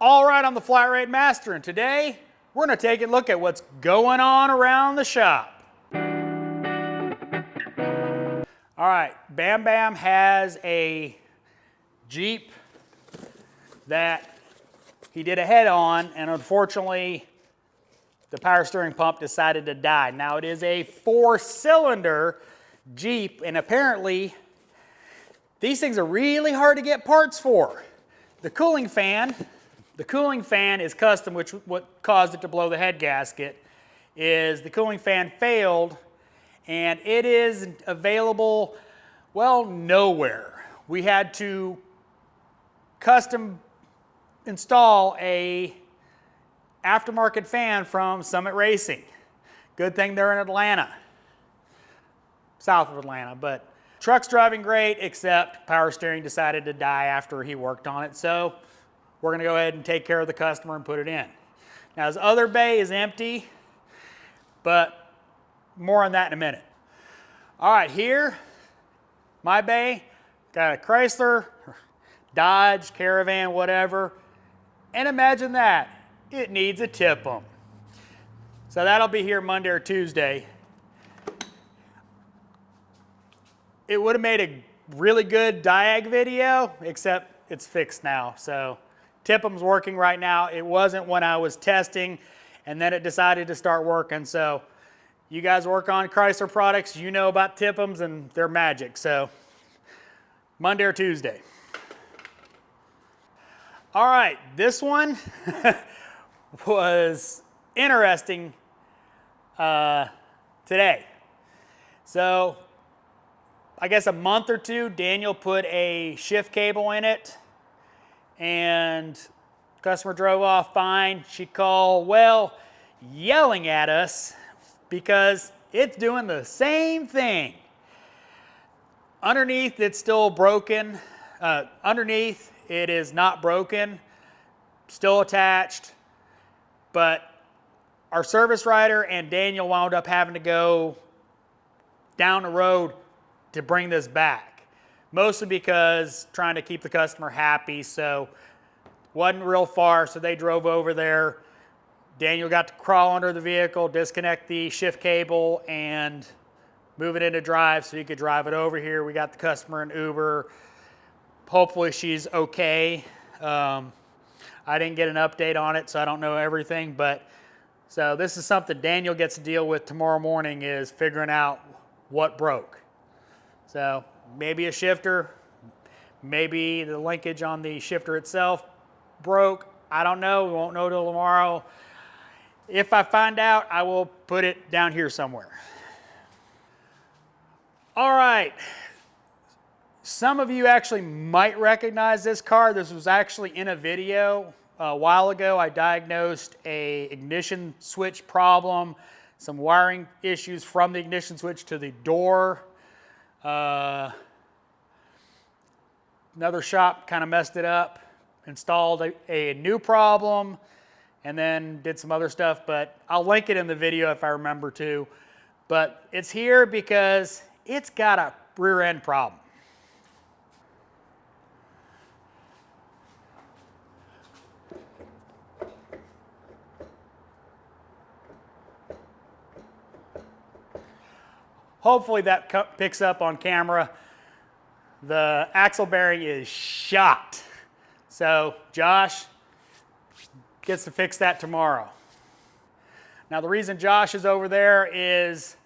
All right, I'm the Flat Rate Master, and today we're going to take a look at what's going on around the shop. All right, Bam Bam has a Jeep that he did a head-on, and unfortunately the power steering pump decided to die. Now it is a 4-cylinder Jeep, and apparently these things are really hard to get parts for. The cooling fan is custom, which what caused it to blow the head gasket is the cooling fan failed, and it is available, well, nowhere. We had to custom install a aftermarket fan from Summit Racing. Good thing they're in Atlanta, south of Atlanta, but truck's driving great, except power steering decided to die after he worked on it, so we're going to go ahead and take care of the customer and put it in. Now his other bay is empty, but more on that in a minute. All right, here, my bay, got a Chrysler, Dodge, Caravan, whatever, and imagine that, it needs a tip-em. So that'll be here Monday or Tuesday. It would have made a really good diag video, except it's fixed now. So tip-em's working right now. It wasn't when I was testing, and then it decided to start working. So you guys work on Chrysler products, you know about tip-ems, and they're magic. So Monday or Tuesday. All right, this one was interesting today. So I guess a month or two, Daniel put a shift cable in it, and customer drove off fine. She called, well, yelling at us because it's doing the same thing. Underneath, it's still broken. Underneath, it is not broken, still attached, but our service writer and Daniel wound up having to go down the road to bring this back, mostly because trying to keep the customer happy, so wasn't real far, so they drove over there. Daniel got to crawl under the vehicle, disconnect the shift cable, and move it into drive so he could drive it over here. We got the customer an Uber. Hopefully she's okay. I didn't get an update on it, so I don't know everything, but so this is something Daniel gets to deal with tomorrow morning, is figuring out what broke. So maybe a shifter, maybe the linkage on the shifter itself broke. I don't know. We won't know till tomorrow. If I find out, I will put it down here somewhere. All right. Some of you actually might recognize this car. This was actually in a video a while ago. I diagnosed an ignition switch problem, some wiring issues from the ignition switch to the door. Another shop kind of messed it up, installed a new problem, and then did some other stuff, but I'll link it in the video if I remember to. But it's here because it's got a rear end problem. Hopefully that picks up on camera. The axle bearing is shot. So Josh gets to fix that tomorrow. Now the reason Josh is over there is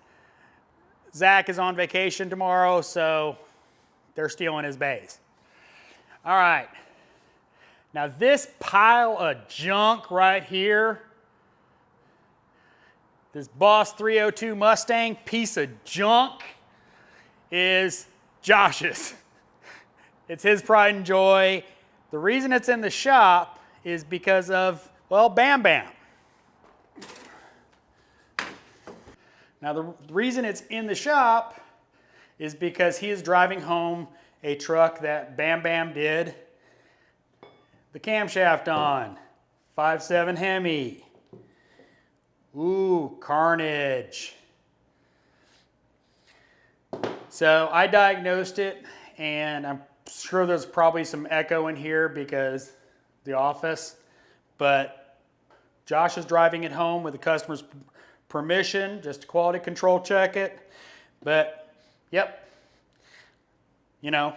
Zach is on vacation tomorrow, so they're stealing his bays. All right. Now this pile of junk right here, this Boss 302 Mustang piece of junk, is Josh's. It's his pride and joy. The reason it's in the shop is because of, well, Bam Bam. Now the reason it's in the shop is because he is driving home a truck that Bam Bam did the camshaft on. 5.7 Hemi. Ooh, carnage. So I diagnosed it, and I'm sure there's probably some echo in here because the office, but Josh is driving it home with the customer's permission, just to quality control check it. But, yep, you know,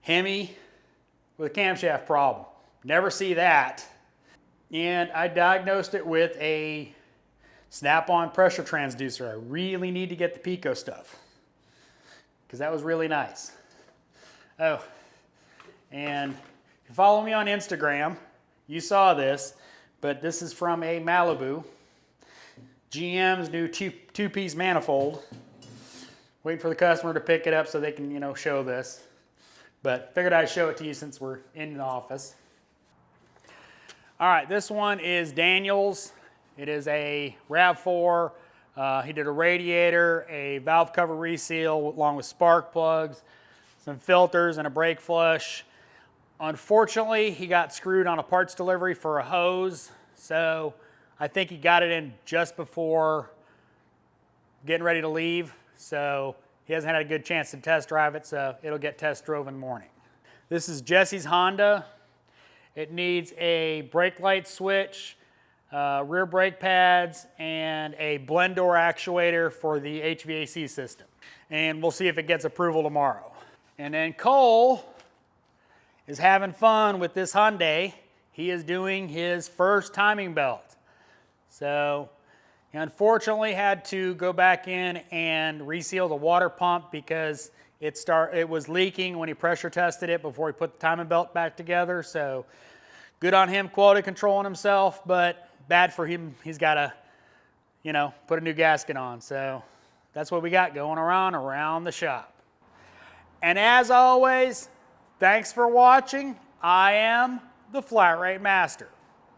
Hemi with a camshaft problem. Never see that. And I diagnosed it with a snap-on pressure transducer. I really need to get the Pico stuff because that was really nice. Oh, and if you follow me on Instagram, you saw this, but this is from a Malibu. GM's new two-piece manifold. Waiting for the customer to pick it up so they can, you know, show this. But figured I'd show it to you since we're in the office. All right, this one is Daniel's. It is a RAV4. He did a radiator, a valve cover reseal along with spark plugs, some filters, and a brake flush. Unfortunately, he got screwed on a parts delivery for a hose, so I think he got it in just before getting ready to leave, so he hasn't had a good chance to test drive it, so it'll get test drove in the morning. This is Jesse's Honda. It needs a brake light switch, rear brake pads, and a blend door actuator for the HVAC system. And we'll see if it gets approval tomorrow. And then Cole is having fun with this Hyundai. He is doing his first timing belt. So he unfortunately had to go back in and reseal the water pump because it was leaking when he pressure tested it before he put the timing belt back together. So good on him quality controlling himself, but bad for him. He's got to, you know, put a new gasket on. So that's what we got going around the shop. And as always, thanks for watching. I am the Flat Rate Master.